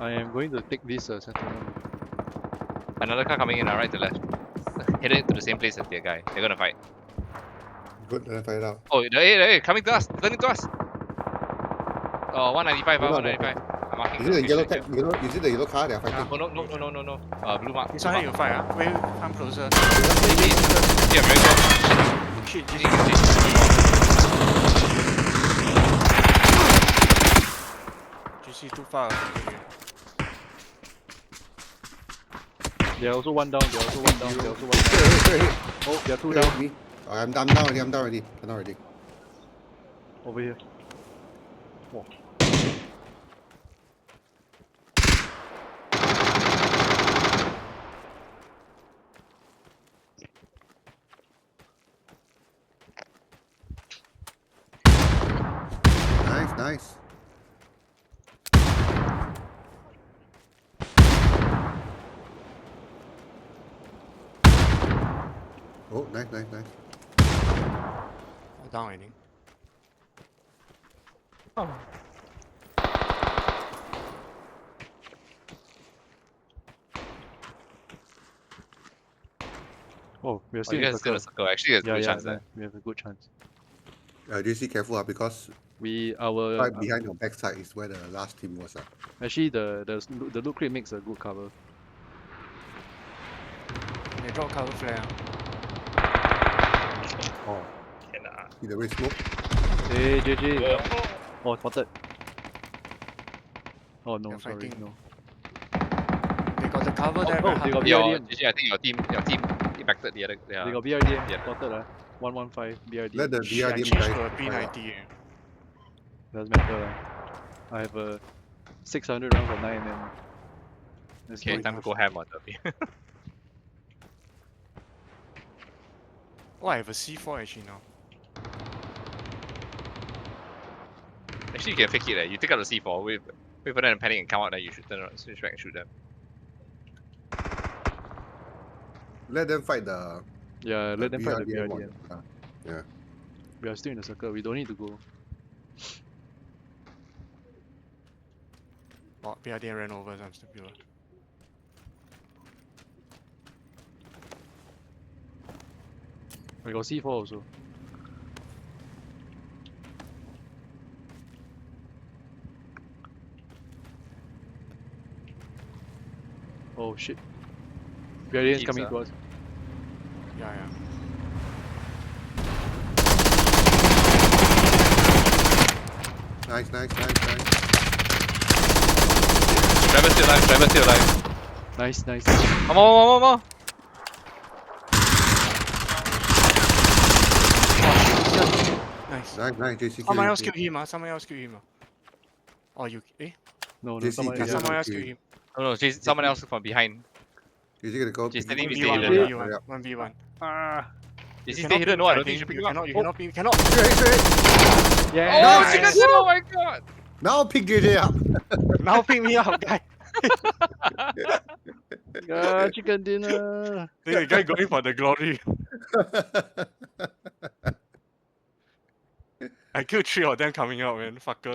I am going to take this settlement. Another car coming in, right to left. Headed to the same place as the guy. They're gonna fight. Good, then I find out. Oh, hey, coming to us, turning to us. Oh, 195, Hold on, 195. I'm marking Is it the yellow location, tag? Is it the yellow car they are fighting? Oh, no. Blue mark. This one you fight, huh? Wait, come closer. Yeah, very close. Shit, GG. GC too far. They're also one down. Hey, Oh, they're two hey, down. me. Oh, I'm down already. Over here. Whoa. Nice. Oh, nice. Oh, down already. Oh, we are Oh, still you in guys still circle. in a circle. Actually, there's a good chance Yeah, there. we have a good chance. JC, careful because Our right behind your backside is where the last team was. actually the loot crate makes a good cover. They drop cover flare. Oh. See the red smoke? Hey, JJ. Oh, spotted. Oh no, They're sorry, fighting. no. They got the cover there. Oh, very they hard. got Your, BRDM. GG, I think your team impacted the other. Yeah. They got BRDM. Yeah. Spotted 115 BRDM. Let the Shit, I BRDM changed guys to a fire up. P90. Doesn't matter. I have a 600 rounds of 9 and that's Okay, not time to enough. go ham on the Oh, I have a C4 actually now. Actually, you can fake it. You take out the C4, wait for them to panic and come out, then you should turn around, switch back and shoot them. Let them fight the. Yeah, let them fight the BRDM BRDM. one. Yeah. We are still in the circle. We don't need to go. Oh, BRD ran over some stupid. We got C4 also. Oh shit. BRDM is Keeps, coming to us. Yeah. Nice. Driver's still alive. Nice. One more. Nice. Nice, JC. Someone else killed him. Oh, you. Eh? No, JC, someone JC. else. Someone else killed him. No, someone else from behind. JC gonna go. Just pick let me it. stay hidden. 1v1. Ah. Is he stay hidden? No, I don't think you should pick him up. You cannot. Straight. Yeah. Oh, Nice. chicken shit! Oh my god! Now pick JJ up. Now pick me up, guy. Chicken dinner. The guy going for the glory. I killed 3 of them coming out, man. Fucker.